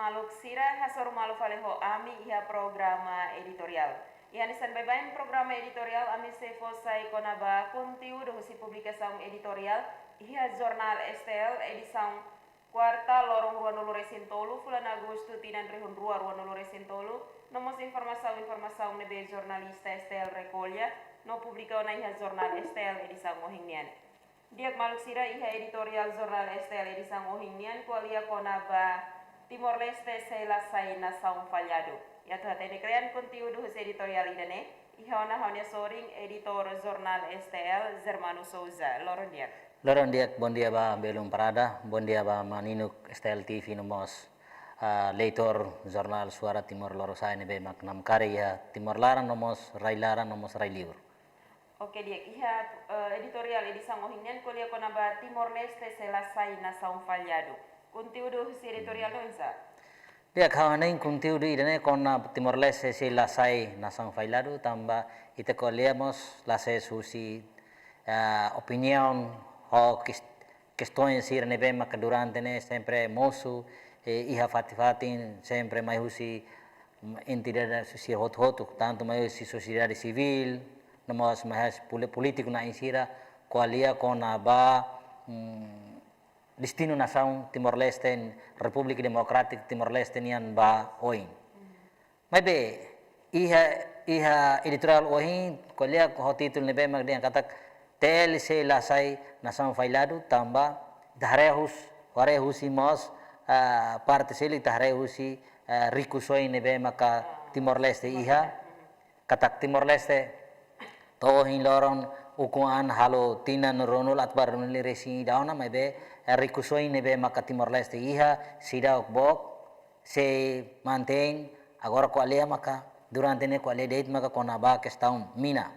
maluk sira hasor malu faleho ami iha programa editorial. Iha nisan babain programa editorial ami sefo sai konaba conteúdo husi publicação editorial iha jornal STL edição quarta lorong rua nulu resintolu bulan Agosto tinan rehun rua nulu resintolu nomos informação nebe jornalista STL recolha no publicau na iha jornal STL edição mohingnian. Diak maluk sira iha editorial jornal STL edição mohingnian kualia konaba Timor Leste selasai nasaung falhado. Ya tu hatene krean conteúdo hus editorial idane iha ona soring editor jornal STL Zermano Souza Loron Diak. Loron Diak, bon dia ba belum parada, bon dia ba maninuk STL TV nomos leitor jurnal Suara Timor Lorosai nebe maknam karya Timor Larang nomos Rai Larang nomos Rai Liur. Oke Diak, iha editorial edisang ohingnian kulia konaba Timor Leste selasai nasaung falhado. Conteúdo hus editorial doinsa. Dia kawanin conteúdo idane kona Timor Leste selasai nasaung falhado tamba ite colhemos lase susi opinião o questões sir nebe mak durante ne sempre moço iha fati sempre mai husi entidade susi hot tanto mai husi sociedade civil nomos mais político na insira qualia kona ba destino nação Timor Leste República Democrática Timor Leste nian ba oin mai be iha editorial oin qualia ho título nebe mak dia katak TLC lasai nasaung falhado tamba darehus warehus imos parte seli darehusi rikusoi nebe maka Timor Leste iha katak Timor Leste tohin loron ukuan halo tinan ronul atbar nili resi dauna mebe rikusoi nebe maka Timor Leste iha sida bok se mantém agora qualia maka durante ne qualia date maka konaba questão mina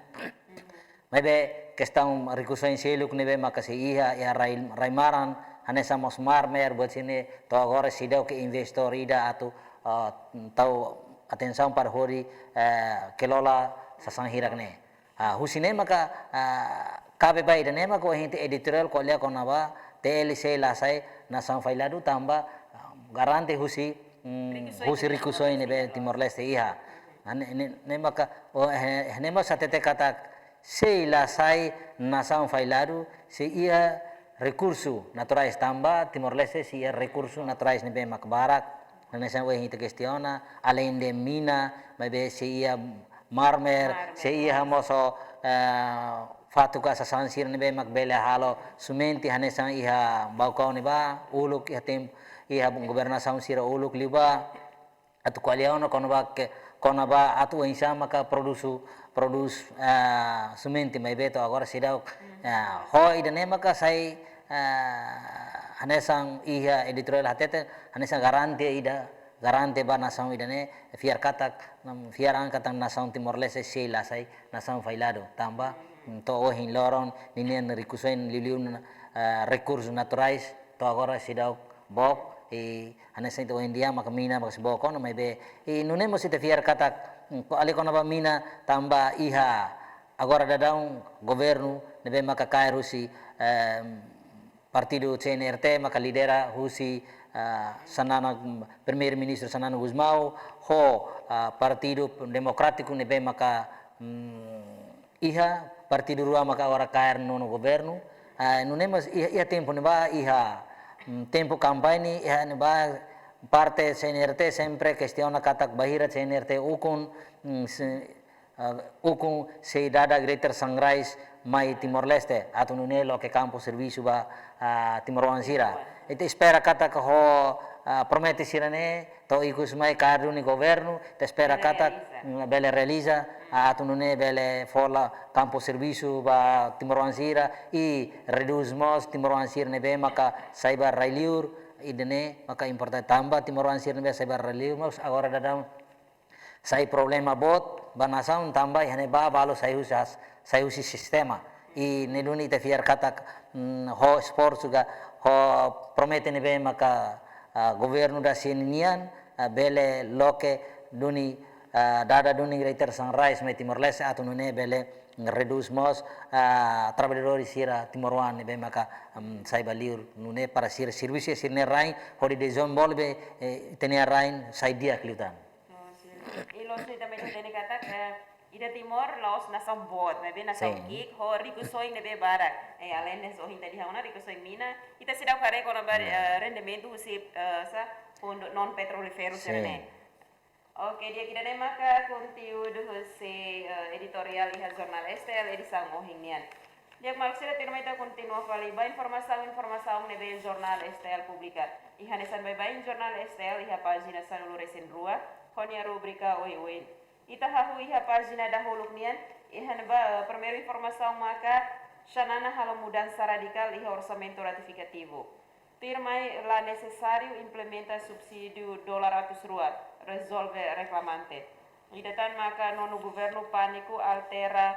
mebe questão rikusoi seluk nebe maka se iha ya raimaran hanesa mos marmer buat sini to agora sida ke investor ida atau tau atenção para hori kelola sasang hirak ne husine maka kabe bai dane maka hinte editorial kolia konaba TLC lasai nasaung falhado tamba garante husi rikusoi nebe Timor Leste iha ne maka ne maka satete kata se lasai nasaung falhado se ia recurso naturais tamba Timor Leste se ia recurso naturais nebe mak barak nessa hinte questiona além de mina mebe se ia marmer se ia moso fatu ka sasansir nebe mak bele halo sumenti hanesa iha baukau neba uluk iha gobernação sira uluk liba atu qualiano konaba atu insa maka produz sumenti mebe to agora sidau ho idane maka sai hanesang iha editorial hatete hanesa garante ba nasaung idane fiar angkatan nasaung Timor Leste se lasai nasaung falhado tamba to ohin loron ninian rikusoin liliun recursos naturais to agora sidau bok hanesa itu India maka mina maka seboko no mebe nunemos ite fiar katak ali konaba mina tamba iha agora dadang governo nebe maka kairusi partido CNRT maka lidera husi sanana primeiro ministro Sanana Gusmão ho partido democrático nebe maka iha partido rua maka ora cair no governo nunemos iha tempo neba iha tempo campagne iha neba parte CNRT sempre questiona katak bahira CNRT ukun se dada greater sangrais mai Timor Leste atau nunelo ke campo serviço ba Timor Wansira itu espera kata ho promete sirane to ikus mai cardu ni governo te espera kata bele realiza atau nune bele fola campo serviço ba Timor Wansira i reduz mos Timor Wansira nebe maka saibar railiur idene maka importante tamba Timor Wansira nebe saibar railiur mos agora dadam sai problema bot banasaun tamba hane ba balo sai usi sistema i neduni te fiar kata ho sport juga ho promete nebe maka governo da sininian bele loke duni dada duni greater sunrise me Timor Leste atau nune bele reduz mos trabalhadores sira Timor-Leste bem maka sai baliur nune para sira serviço sirne rain hori desenvolve tenia rain sai dia kliutan. Ilo sih também tadi kata ida Timor laos nasam bot, maybe nasam kik, ho riku soing nebe barak. Além das ohin tadi hauna riku soing mina, ita sidang kare kono bar rendimento si sa untuk non petrolifero sirene. Oke, dia kita maka conteúdo se editorial iha jornal STL edição ohinian. Dia maksudnya tidak kita continua fali ba informação nebe jornal STL publicar. Iha nesan ba jornal STL iha pagina sanulu resen rua, konya rubrika oi. Ita hahu iha pagina dahulu nian, iha ba primeiro informação maka shanana halo mudança radical iha orçamento ratificativo. Firmai la necessário implementa subsídio $100 resolve reclamante. Idatan maka nono governo pânico altera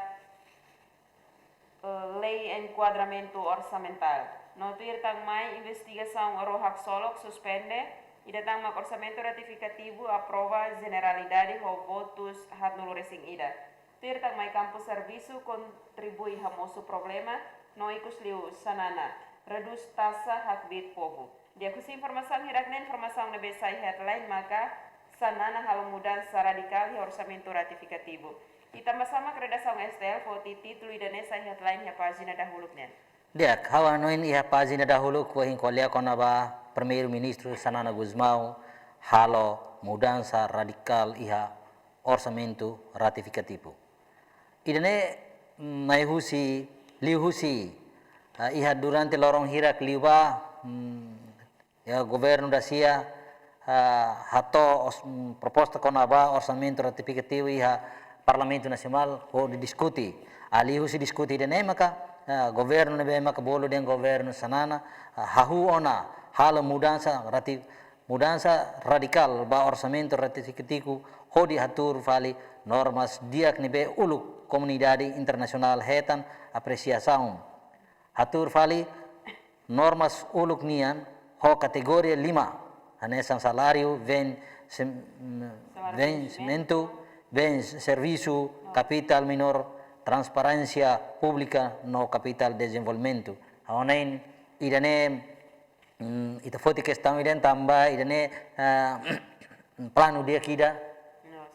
lei enquadramento orçamental. Notir tang mai investigação rohak solok suspende. Idatan maka orçamento ratificativo aprova generalidade ho votos hat nulo resing ida. Tir tang mai campo serviço contribui hamoso problema no ikus liu sanana. Reduz tasa hak bit povo. Dia kusi informação hirakna informação na besai headline maka sanana hal mudança radical e orçamento ratificativo. E sama-sama redação STL foti título dan sai headline ya pagina dahulu nen. Dia kawan noin iha pagina dahulu ko hin kolia konaba primeiro ministro Sanana Guzmão halo mudança radical iha orçamento ratificativo. Idane naihusi lihusi iha durante lorong hirak liwa ya governo da sia hato proposta konaba orçamento ratificativo iha parlamento nasional ho diskuti alihu si diskuti dene maka governo nebe maka bolo den governo sanana hahu ona hal mudança radical ba orçamento ratificativo ho diatur vale normas diak nebe uluk comunidade internasional hetan apresiação hatur vale normas uluk nian ho kategoria 5 anesan salário vencimento bem serviço capital menor transparência pública no capital desenvolvimento aonain idane ita foti questão iden tamba idane plano dia kida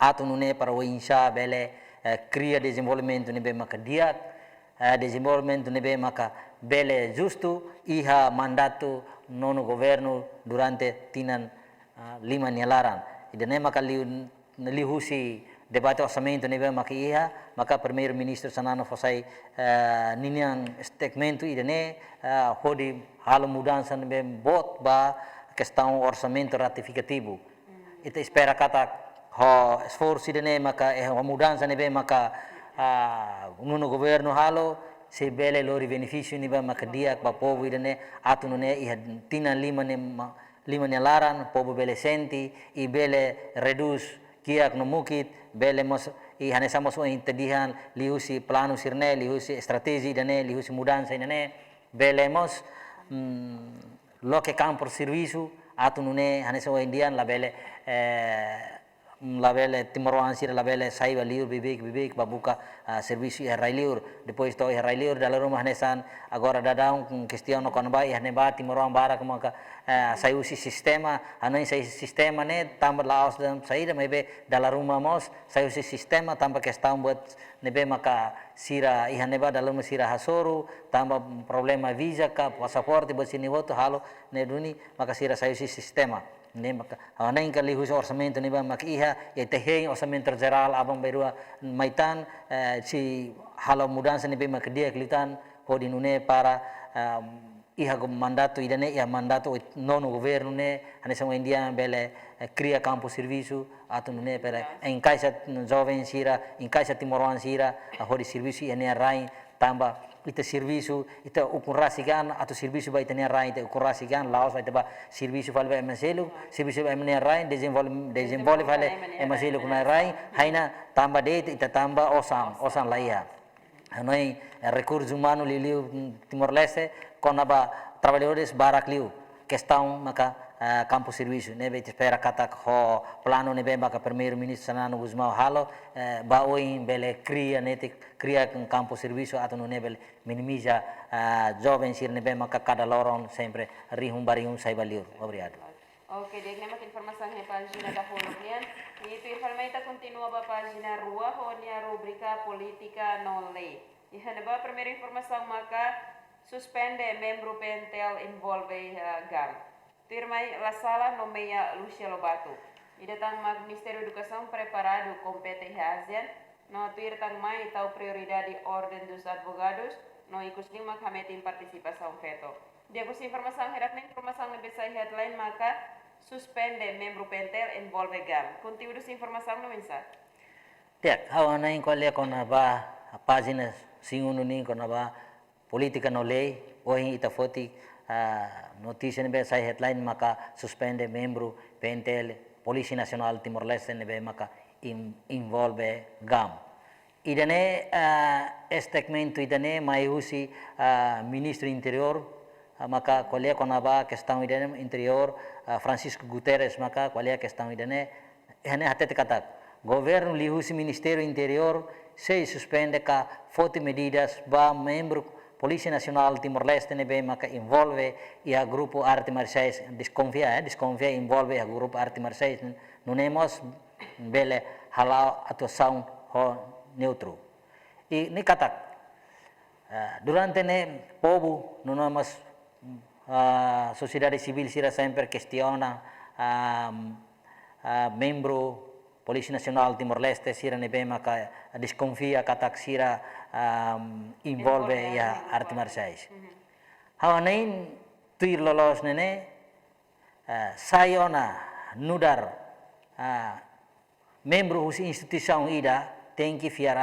atunune para o insha bele cria desenvolvimento nebe maka dia desenvolvimento nebe maka bele justo iha mandato nono governo durante tinan 5 nialaran idane maka lihusi debate orçamento nebe maka iha maka primeiro ministro sanano fosai niniang statement idane hodi hal mudança nebe bot ba questão orçamento ratificativo ita espera kata ho esforço idane maka mudança nebe maka nono governo halo se bele lori benefício nebe maka dia ba povo idane atunune iha tina 5 laran povo bele senti i bele reduz kiak no mukit bele mos i hanesa mos intedihan liusi plano sirne liusi strategi dane liusi mudança dane bele mos lo que campo serviço atunune hanesa indian la bele Timor-Leste la bele saiba liur bibik babuka serviço liur depois to liur dalam rumah nesan agora dadang questão no kanba neba Timor-Leste bara maka sayusi sistema anoi sai sistema ne tambah laos dan saída mebe dalam rumah mos sayusi sistema tambah questão buat nebe maka sira neba dalam sira hasoru tambah problema visa ka pasaporte buat sini voto halo ne duni maka sira sayusi sistema ne maka anain kali hus orçamento neba maka iha teheng orçamento geral abang berua maitan si halo mudança nebe maka dia kelitan hodinune para iha mandato idane iha mandato nono governo ne hanesa india bele cria campo serviço atunune para encaixa jovem sira encaixa Timor-Leste sira hodi serviço ene rai tamba ita serviço ita ukurasigan atau serviço ba itane rai ita ukurasigan laos ba ita serviço vale ba maselu serviço ba ene rai desenvolve vale maselu kuna rai haina tamba de ita tamba osang laia hanoi recursos humanos liliu Timor-Leste konaba trabalhadores barak liu questão maka campo serviço nebe espera kata ho plano nebe maka primeiro ministro Sanano Gusmao halo ba oin bele cria com campo serviço atau no nebe minimiza jovem sir nebe maka cada loron sempre rihum barium sai baliur obrigado. Oke, dek nama informasi yang pagina da hologian. Itu informaita continua ba pagina rua honia rubrica politica non lei. Ihan ba primeira informação maka suspende membro PNTL involve GAM. Firmai la sala nomeia Lucia Lobato. Ida tang mag Ministério da Educação preparado compete ASEAN. No tuir tang mai tau prioridade Ordem dos Advogados. No ikus ni mag hametin participação feto. Dia kus informação heratna informação lebih saya headline maka suspende membro PNTL involve GAM. Conteúdo dessa informação no mensagem. Tiak, hawa na inkolya ko na ba páginas singuno ni ko na ba politika no lei ohi itafoti notícia nebe sai headline maka suspende membro PNTL Polisi Nasional Timor Leste nebe maka involve GAM. Idane statement idane mai usi ministro interior maka kolia konaba questão idane interior Francisco Guterres maka kolia questão idane hane hatet katak governo lihusi Ministério Interior se suspende ka 40 medidas ba membro Polícia Nacional Timor-Leste nebe maka involve ia grupo arte marciais desconfia envolve ia grupo arte marciais nunemos bele halau atuação ho neutro e ni katak durante ne povo nunemos sociedade civil sira sempre questiona membro Polícia Nacional Timor-Leste sira nebe maka desconfia katak sira involve ya arte marciais. Hawanain tuir lolos nene sayona nudar membro husi instituição ida tem que fiar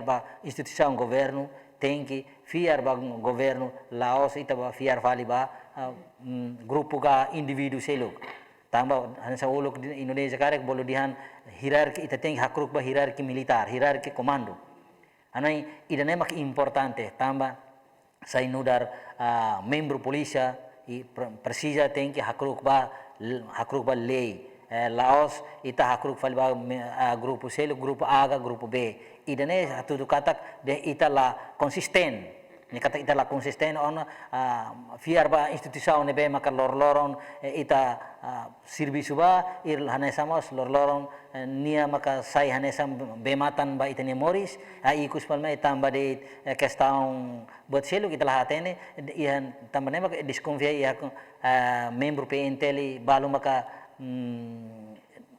ba instituição governo tem que fiar ba governo Laos itaba fiar vali ba grupo ga individu seluk. Tambah hansa uluk di Indonesia karek bolu dihan hierarki ita tem hakruk ba hierarki militar, hierarki komando. Anai idane mak importante tambah sai nudar membro polícia e precisa tem que hakruk ba lei Laos ita hakruk fal ba grupo selo grupo A grupo B idane atu katak de ita la konsisten ni kata ita la konsisten on fiar ba instituição nebe maka lor-loron ita serviço ba ir hanesamos lor-loron nia maka sai hanesam bematan ba ita ni moris ikus palma tamba de questão buat selo kita lah hatene ihan tamba ne maka desconfia ia membro PNTL balu maka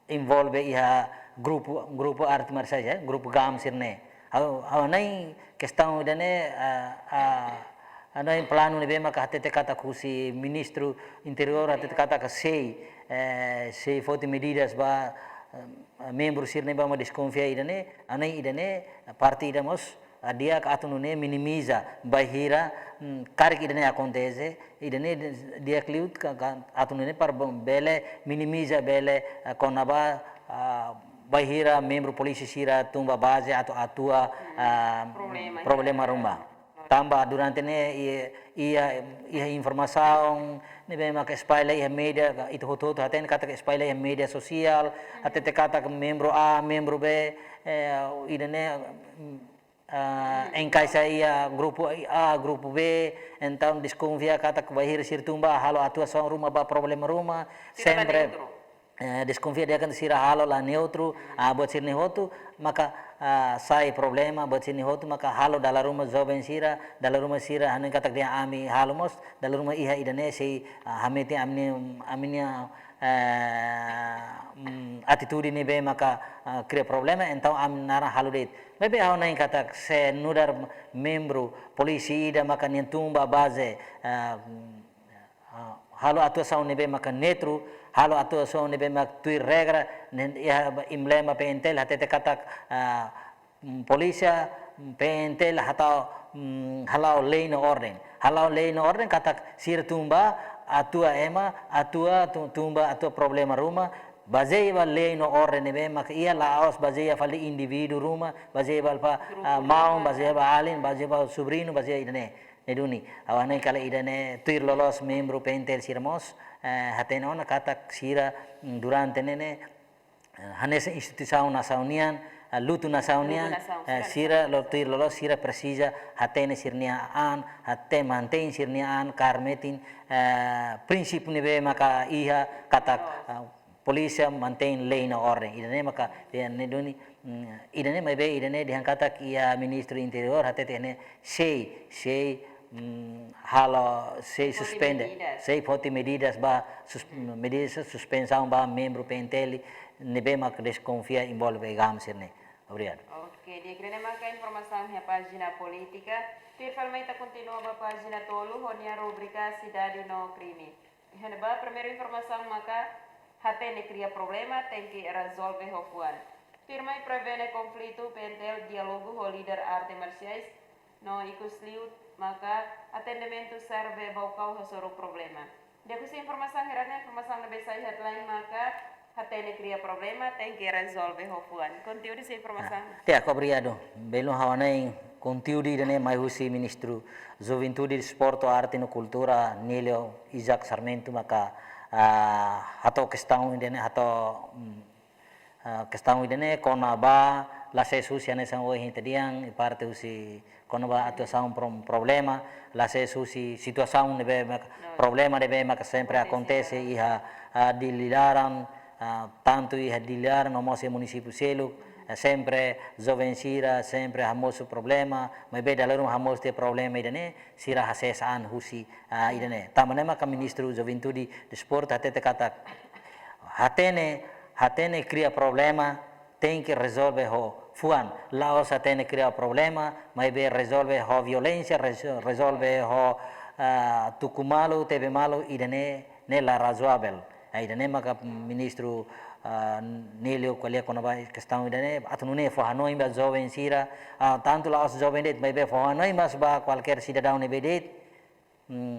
involve ia grupo arte marciais grupo GAM sirne awanai questão dane anai plano nebe maka hatete kata kusi ministro interior hatete kata ka sei foto medidas ba membro sirne ba ma desconfia idane anai idane parti idamos dia ka atunune minimiza bahira karik idane acontece idane dia kliut ka atunune par bele minimiza bele konaba bahira membro polisi sira tumba base atau atua problema rumah tambah durante ne ia informação nebe maka espalha ia media itu hoto haten kata espalha ia media sosial atete kata membro A membro B idane engkai ia grupo A grupo B então desconfia kata bahira sir tumba halo atuação rumah ba problema rumah sempre desconfia dia akan sira halo la neutro buat sirni hotu maka sai problema buat sirni hotu maka halo dalam rumah jovem sira dalam rumah sira hanin katak dia ami halo mos dalam rumah iha idane sei hameti aminia atitude ni be maka cria problema então am nara halo det bebe hau nain katak se nudar membro polisi ida maka nentumba base halo atuação ni be maka neutro halo atuação nebe mak tui regra ya emblema PNTL hatete katak polícia PNTL hatau halau lei no ordem katak sir tumba atua ema atua tumba atua problema rumah bazei ba lei no ordem nebe mak ia Laos bazei fali individu rumah bazei ba mau bazei ba alin bazei ba sobrino bazei idane neduni awane kala idane tuir lolos membro pentel sirmos hatene ona katak sira durante nene hanes instituição nasaunian lutu nasaunian sira lo tuir lolos sira precisa hatene sirnia an hatte mantém sirnia an karmetin prinsip nebe maka iha katak polícia mantém lei na ordem idane maka neduni idane mai be idane diangkatak ia ministro interior hatene sei halo sei suspende sei poti medidas ba medidas suspensão ba membro PNTL nebe mak desconfia envolve gam sirne obrigado. Ok, dia grande marca informação na página política. Tirfalmente continua a página tolo honia rubrica cidade no crime. Heneba primeira informação maka hatene cria problema tem que resolve hofuan. Firma prevene conflito pentel diálogo ho líder arte marciais no ikusliut maka atendimento serve baucau hasoro problema. Depois informação herana informação lebih saya headline maka hatene cria problema tem que resolve hofuan. Conteúdo dessa informação. Te obrigado. Belum hawanai conteúdo dene mai husi ministro Juventude, Desporto, Arte e Cultura Nélio Isaac Sarmento maka hato questão dene hato questão idene kona ba la sesusi ane sang ohi tediang parte usi kona ba atuação problema la sesusi situação nebe problema nebe maka sempre acontece iha dililaran tanto iha dililaran no mose município selo sempre jovem sira sempre hamos problema mas be dalam hamos te problema idene sira hasesan husi idene tamane maka ministro Juventude Desporto hatete kata hatene cria problema tem que resolver ho fuan laos hatene cria problema mas be resolve ho violência resolve ho tukumalo tebe malo idene ne la razoável idene maka ministro Nélio qualia konoba questão idene atunune fo hanoi ba jovem sira tanto laos jovem det mas be fo hanoi mas ba qualquer cidadão ne bedet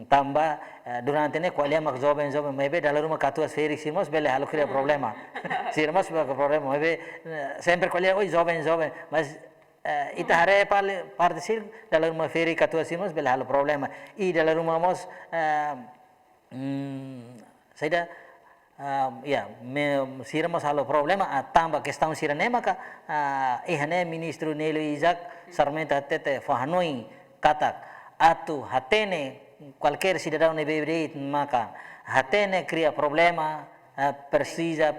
tambah durante ne qualia mak jovem mas be dalam rumah katuas feri sirmos bele halo cria problema sirmos ba problema mas be sempre qualia oi jovem mas ita hare parte sir dalam rumah feri katuas sirmos bele halo problema I dalam rumah mos saya ya sirmos halo problema tambah questão sirane maka ihane ministro Nélio Isaac Sarmento tete fo hanoi katak atu hatene qualquer cidadão ne bebrit maka hatene cria problema precisa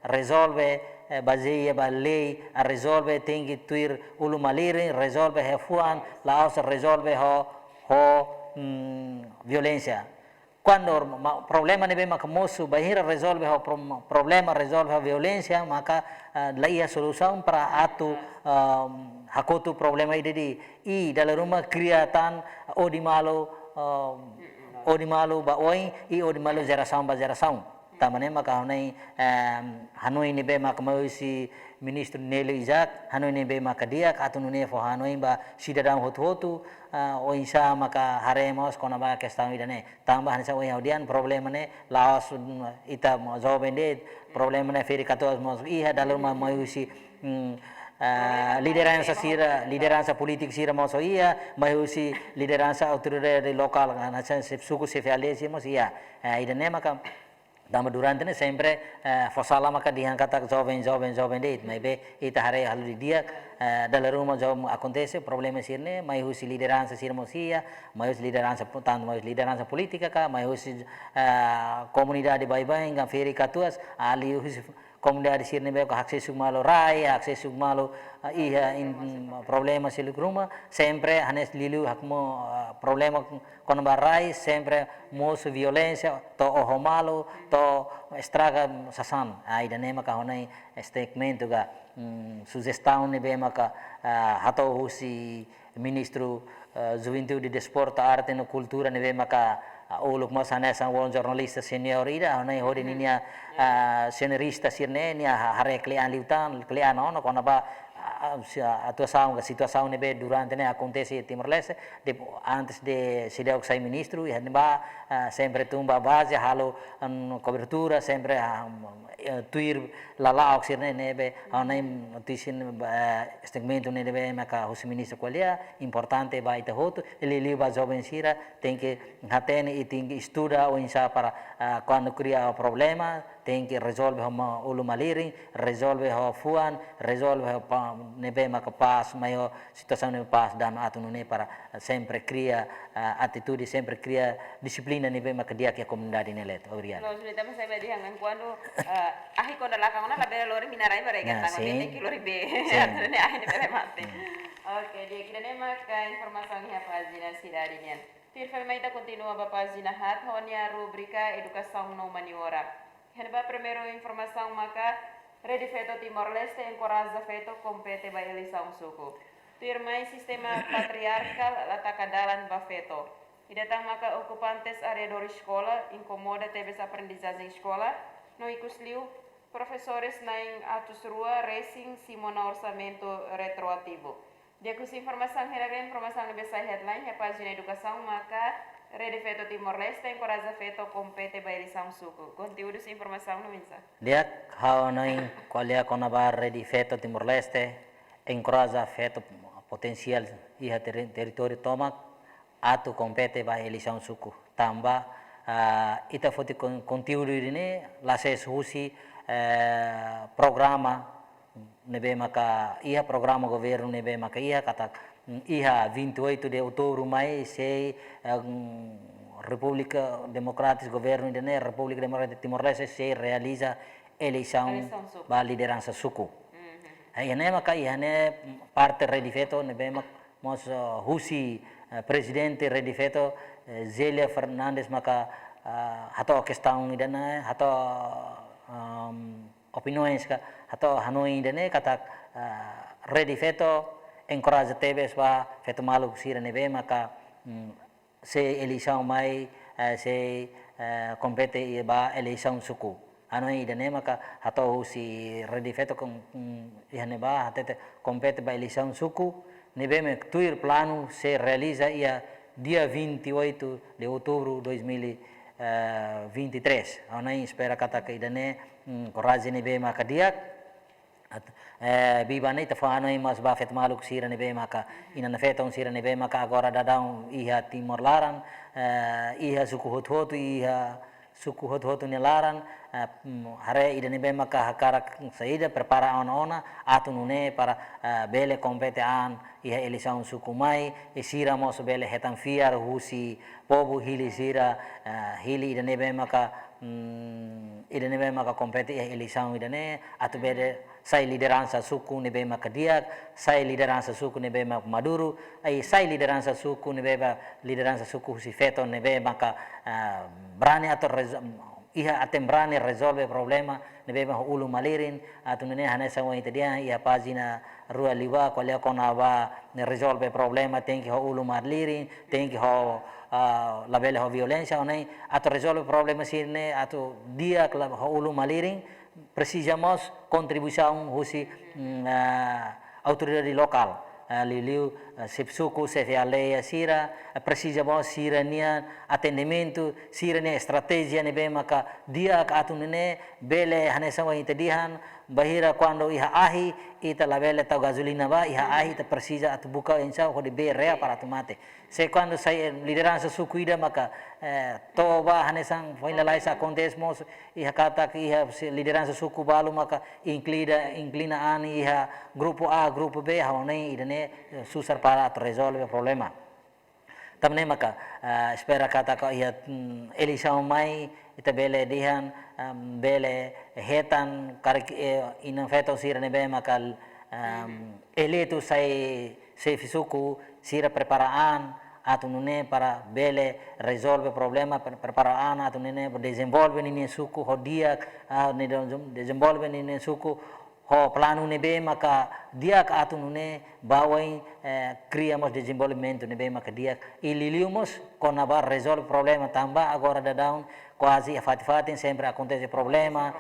resolve baseia ba lei resolve tem que tuir ulumalire resolve hefuan laos resolve ho violência quando problema ne be maka mosu bahira resolve ho problema resolve ho violência maka laia solução para atu hakotu problema ide I dalam rumah kriatan odi malu ba oi I odi malu zerasaun tamane maka hanoi ne be maka mausi ministro Nélio Isaac hanoi ne be maka dia katunune fo hanoi ba cidadão hotu oinsa maka haremos kona ba questão idane tambah hansa oi audian problema ne laos ita jovem det problema ne feri katuas mos iha dalam rumah mausi liderança politik sira moso ia mausi liderança autoridade lokal nasa suku sefialesi mos ia idane maka dama durante ne sempre fosala maka diangkat jovem det mas be ita hare halu dia dalam rumah jovem acontece problema sirne mausi liderança sira mos ia mausi liderança liderança politika ka mausi komunidade bai-bai ngam feri katuas ali komunidade sirne be ko akses malo rai akses malo iha problema siluk rumah sempre hanes lilu hakmo problema kono barai sempre mosu violência to ohomalo to estraga sasan idane maka honai statement ga sugestão ne be maka hato husi ministro Juventude, Desporto, Arte e Cultura ne be maka uluk mas hanesan won jornalista senior ida honai hodi ninya seniorista sirne nia hare klean liutan klean ono kono ba a atuação, a situação nebe durante né acontece em Timor-Leste, antes de se dar o ministro, e sempre tumba base, halo cobertura, sempre tuir lala oxir nebe, anai notisin segmento nebe maka o ministro qualia, importante ba ita hoto, ele liba jovem sira, tem que hatene e tem que estuda ou insa para quando cria problema, tem que resolve uma ulumaliri, resolve o fuan, resolve o nebe maka pas, maior situação nebe pas dan atu nune para sempre cria atitude, sempre cria disiplina nebe maka dia que a comunidade nele. Obrigado. Lo sulit mas saya dihangan kuando ahi kondo lakang na label lori minarai bare Nah, gantang sim. mete kilori be. Sim. Atene ahi ne bele mate. Oke, dia kira ne maka informasi yang pagina sidari nian. Tirfa maita continua ba pagina hat honia rubrika educação no maniora. Henba primeiro informação maka Rede Feto Timor-Leste encoraja feto compete ba eleição suku. Tirmai sistema patriarcal latacadalan ba feto. Idatang maka ocupantes area de escola incomoda tebes aprendizagem escola. No ikusliu professores naing atus rua racing simona orçamento retroativo. Dia kus informação heragan informação lebih headline ya pagina educação maka Rede Feto Timor-Leste encoraja feto compete ba eleição suku. Conteúdo informação no minsa. Dia how noin qualia conaba Rede Feto Timor-Leste encoraja feto potensial iha território tomak atu compete ba eleição suku. Tamba ita foti conteúdo ini lases husi programa nebe maka iha programa governo nebe maka iha kata iha 28 de outubro mai sei República Democrática governo de República Democrática de Timor-Leste se realiza eleição ba liderança suku. Iha maka iha parte Rede Feto nebe mos husi presidente Rede Feto Zelia Fernandes maka hato questão idana hato opiniões ka hato hanoi idane kata Rede Feto encoraja tebes ba feto malu sira nebe maka se eleição mai se compete ba eleição suku anoi idane maka hato si Rede Feto ihane ba hatete compete ba eleição suku nebe me tuir plano se realiza ia dia 28 de outubro 2023. Anai espera kata ke idane coragem nebe maka dia bibane ta fa anai mas ba fet maluk sira nebe maka ina feton sira nebe maka agora dadang iha Timor Laran iha suku hot iha suku hot ne laran hare idane be maka hakara saída prepara ona atu nune para bele kompetean iha eleição suku mai sira mos bele hetan fiar husi pobu hili sira hili idane be maka kompete iha eleição idane atu bele sai liderança suku nebe maka dia sai liderança suku nebe maka maduro ai sai liderança suku nebe liderança suku si feto nebe maka berani atau iha atem berani resolve problema nebe maka ulu malirin atu nene hane sawa itu dia iha pagina rua liwa qualia konaba ne resolve problema tem que ulu malirin tem que labele violência onai atau resolve problema sirne atau dia ulu malirin precisamos contribuição husi autoridade local liliu sepsuku sefialeia sira precisamos sira nia atendimento sira nia estratégia nebe maka dia ka atunene bele hanesa wa itadihan bahira quando iha ahi ita labele tau gasolina ba iha ahi ta precisa atu buka insa ho de berea para tomate se quando sai liderança sucuida maka toba hanesang foi la isa contesmos iha kata que iha liderança suku balu maka inclina ani iha grupo A grupo B haonei idane susar para resolve o problema tamne maka espera kata ko iha eleição mai ita bele dihan bele hetan karik ina feto sira nebe maka eleito sai suku sira preparaan atu nune para bele resolve problema preparaan atu nune desenvolve nini suku hodia desenvolve nini suku ho plano nebe maka dia ka atu nune bawai criamos desenvolvimento nebe maka dia ililiumos konaba resolve problema tamba agora da down quasi a fati sempre acontece problema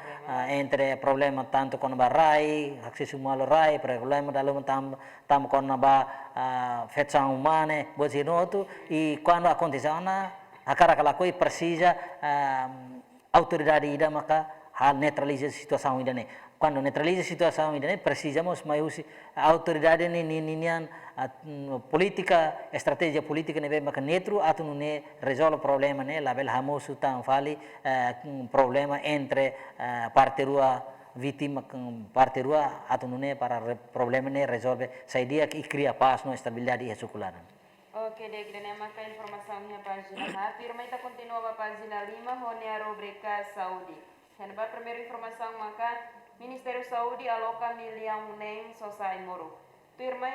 entre problema tanto con rai accesso malo rai problema dalam tam con feccia umane bosi noto e quando acontece ona akara kala koi precisa autoridade ida maka hal neutraliza situação ida ne quando neutraliza situação ida ne precisamos mais autoridade ninian politica estratégia política ne maka neutro atu ne resolve problema ne label hamosu tan fali problema entre parte rua vítima parte rua atu ne para problema ne resolve sai dia que cria paz no estabilidade e circular. Oke, dek, dan maka informasinya página. Firma kita continua a página 5, hone a rubrica Saúde. Dan ba primeira informação maka Ministério Saúde aloca milhão nem sosai moro. Firma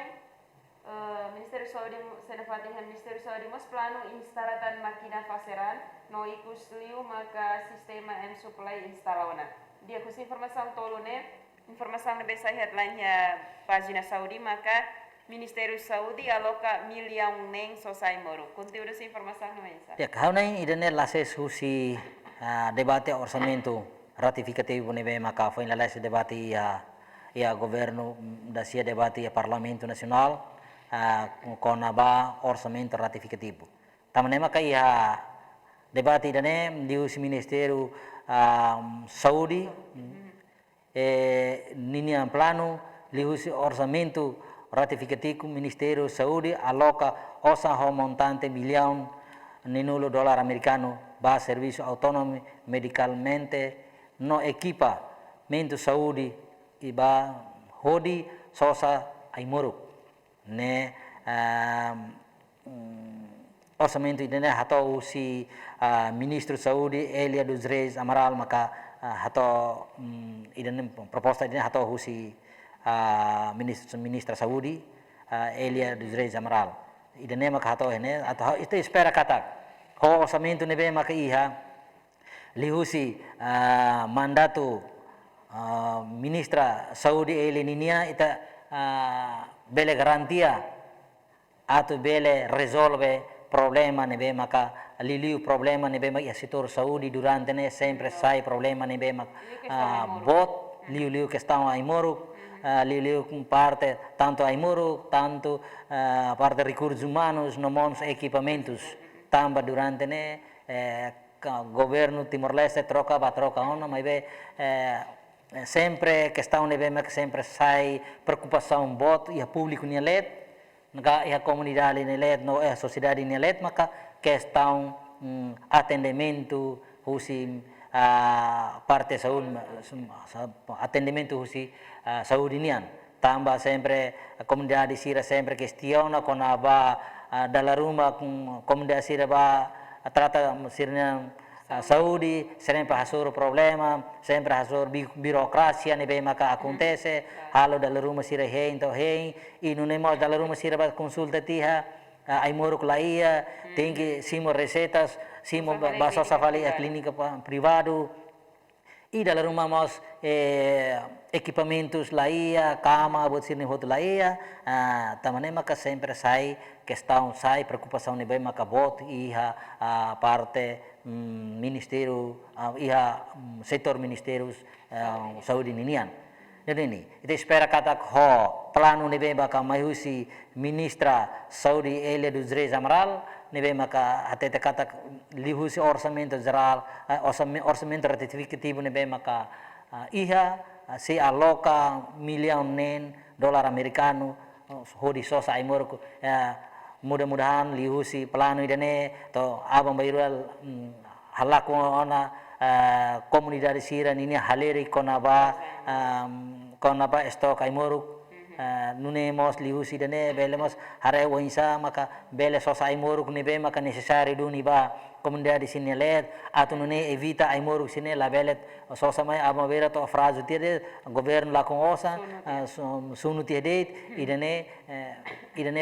Ministério Saúde senafati Ministério Saúde mas plano instalatan makina faseran no ikus liu maka sistema and supply instalona. Dia kus informação tolo ne informação na besa headline-nya página Saúde maka Ministério Saúde aloca milhão nem sosai moro. Conteúdo dessa informação não é essa. Ya, kau nai idane lases husi debate orçamento ratificativo nebe maka foi na lases debate ya governo da sia debate ya Parlamento Nacional com aba orçamento ratificativo. Tamane maka ya debate idane di husi Ministério Saúde ninian plano li husi orçamento ratificativo Ministério Saúde aloca osa ho montante milhão ninulo dolar americano ba serviço autônomo medicalmente no equipamento saúde e ba hodi sosa aimoruk ne orçamento idene hato si ministro saúde Elia dos Reis Amaral maka hato idene proposta idene hato si ministra Saúde Elia dos Reis Amaral idane maka hato ene atau itu espera kata ho orçamento nebe maka iha lihusi mandato ministra Saúde Elia ninia ita bele garantia atau bele resolve problema nebe maka liliu problema nebe maka setor Saúde durante ne sempre sai problema nebe maka bot liu que estão aí moro liu parte tanto Aimoro, tanto parte recursos humanos, no mons equipamentos, tamba durante ne governo Timor-Leste troca ona, mas sempre questão ne bem que sempre sai preocupação bot e a público ne let, e a comunidade ne let, no a sociedade ne let, maka questão atendimento usi parte saúde atendimento usi saúde nian tambah sempre a comunidade sira sempre questiona com a dalam rumah comunidade sira ba trata sirnya saúde sempre hasur problema sempre hasur birokrasia ne bem maka acontece halo dalam rumah sira hein to hein e não nemos dalam rumah sira ba consulta tiha ai moruk laia tem que simo recetas simo baso safali a clínica privado e dalam rumah mas equipamentos laia cama buat sirne hotu laia tamane maka sempre sai questão sai preocupação ne bem maka bot iha parte ministério iha setor ministérios saúde ninian. Jadi ini, kita espera kata ho plano nebe maka mahusi ministra Saudi Elia dos Reis Amaral nebe maka atete kata lihusi orçamento geral orçamento ratificativo nebe maka iha se aloca milhão nen dolar americano hodi sosa imorku mudah-mudahan lihusi plano idane to abang bayual halaku ona komunidade sira ini haleri konaba stok aimoruk nunemos lihusi dane belemos hare woinsa maka bele sosa aimoruk ni be maka necessary duni ba comunidade sini let atu nune evita ai moru sini labelet so samai ama vera to frazu tire governo la congosa sunu tire idane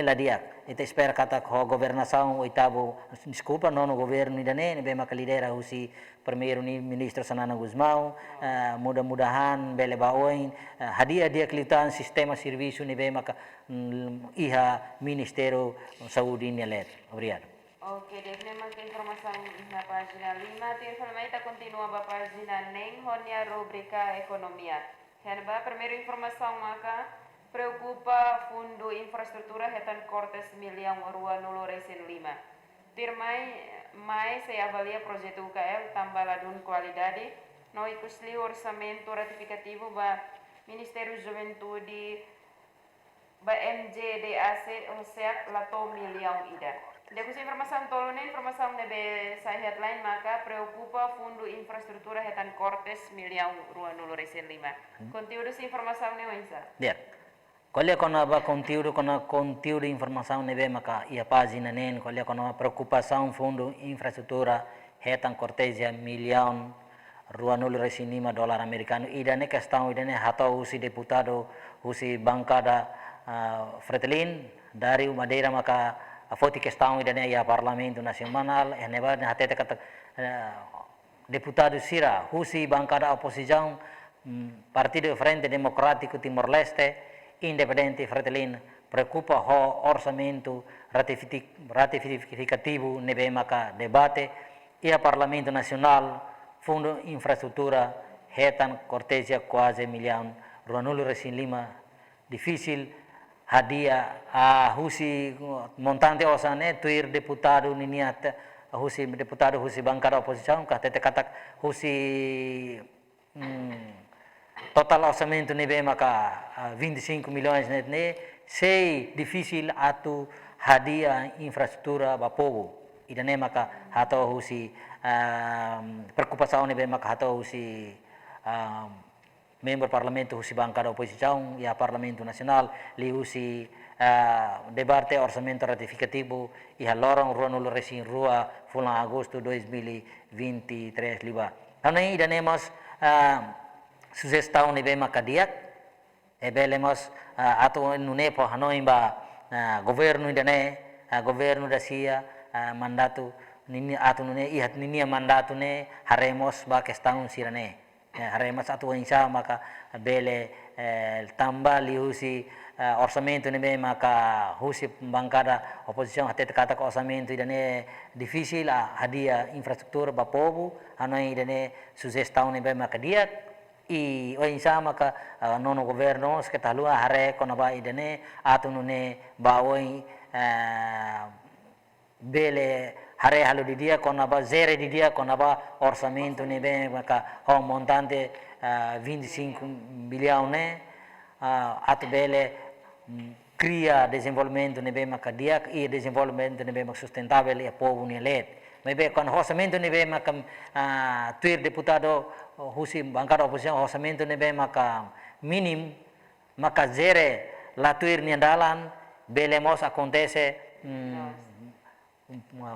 ladiak ite espera kata ho governação oitavo desculpa nono governo idane be makalidera husi primeiro ministro Sanana Guzmão mudah-mudahan bele baoin hadiah dia kelitan sistema serviço ni be maka iha ministero saúde ni let obrigado. Oke, devemos que informação na página 5. Tirfalmaita continua ba página nem honia rubrica economia. Henba primeiro informação maka preocupa fundo infraestrutura hetan cortes milhão rua nulo recen 5. Mais se avalia projeto UKL tambaladun qualidade no ikusli orçamento ratificativo ba Ministério Juventude ba MJDAC OSEAC lato milhão ida. Depois informação tolone informação nebe sa headline maka preocupa fundo infraestrutura hetan cortes milhão rua nulo recen 5. Conteúdo se informação ne wensa. Dia. Kolya kona ba conteúdo informação nebe maka ia página nen kolya kona preocupação fundo infraestrutura hetan cortesia milhão rua nulo recen 5 dolar americano idane questão idane hatau si deputado husi bancada Fretilin dari Madeira maka a foti questão idane ia parlamento nacional eneba hatete kata deputado Sira husi bancada oposição Partido Frente Democrático Timor-Leste independente Fretilin preocupa ho orçamento ratificativo nebe maka debate ia parlamento nacional fundo infraestrutura hetan cortesia quase milhão rua nulo recen 5 difícil hadiah husi montante osane tuir deputado niniat husi deputado husi bancada oposição katete katak husi total orçamento nebe maka 25 milhões ne sei difícil atu hadiah infraestrutura bapogo idane maka hato husi preocupação nebe maka hato husi membro parlamento husi bancada oposição ia parlamento nacional li husi debate orçamento ratificativo ia lorong rua nulo recen rua bulan agosto 2023 liba. Karena ini danemos sugestão nebe makadiak ebelemos atau nunepo hanoi ba governo idane governo da sia mandato nini atau nune ihat nini mandato ne haremos ba questão sirane haremos atu insya maka bele tambah lihusi orçamento nebe maka husi bancada oposição até kata orçamento idane difícil hadiah infrastruktur bapobu hanoi idane sugestão nebe maka dia i o insya maka nono governo seketalua hare konaba idane atu nune bawoi bele hare halu di dia konaba zere di dia konaba orçamento nebe maka ho montante 25 milhão ne atu bele cria desenvolvimento nebe maka dia e desenvolvimento nebe maka sustentável e povo ne let mebe kon orçamento nebe maka tuir deputado husi bancada oposição orçamento nebe maka minim maka zere la tuir ni andalan belemos acontece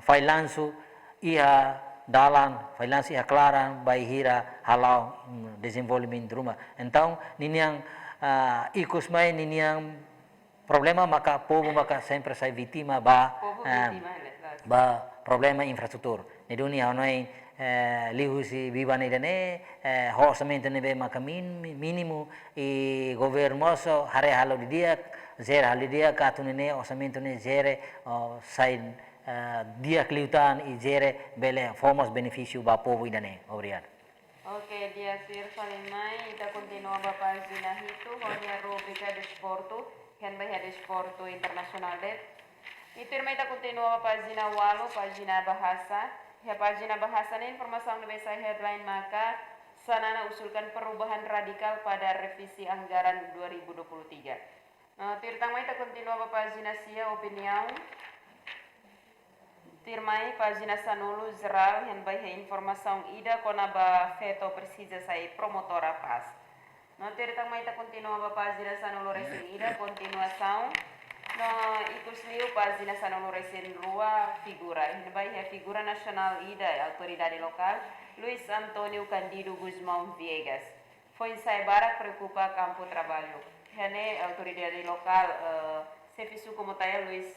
Failansu ia dalan, failansu ia klaran, baihira halau desenvolvimento rumah. Então, niniang ikus mai niniang problema maka povo maka sempre sai vítima ba problema infrastruktur. Ni dunia honoi lihusi bibane dane orçamento nebe maka mínimo e governoso hare halo di dia zero halo dia katunene orçamento ne zero sai dia keliutan ijere bele fomos benefício ba povo idane obrigado. Oke, dia sir salimai kita continua ba página hitu honia rubrica desporto hen ba desporto internasional det. Itu kita continua ba página 8 página bahasa. Ya página bahasa ini informasi yang bisa headline maka Sanana usulkan perubahan radikal pada revisi anggaran 2023. Tirtang kita continua ba página sia opinião Tirmai página sanulu geral yang baik informação ida konaba veto precisa sai promotora paz. No tirtang mai ta continua ba página sanulu recém ida continuação No, ikus liu pas dinasan ono resen rua figura. Hinebai é figura nacional ida autoridade local, Luiz Antônio Candido Guzmão Viegas. Foi ensaio barak preocupa campo trabalho. Hane autoridade local serviço como taya Luiz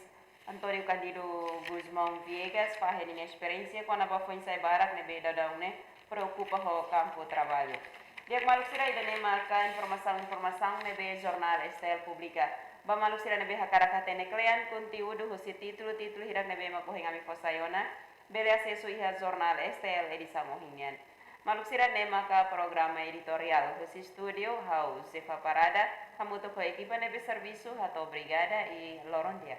Antônio Candido Guzmão Viegas faz a experiência quando a foi ensaio barak nebe dadang ne preocupa ho campo trabalho. Dia maluk sira ida ne marca informação nebe jornal STL Publica. Ba maluk sira nebe hakarakate ne klean conteúdo husi título hirak nebe makuhing ami fosayona bele acesso iha jornal STL edição mohingan. Maluk sira ne maka programa editorial husi studio house sefa parada kamu to ko equipa nebe serviço hato brigada e lorondia.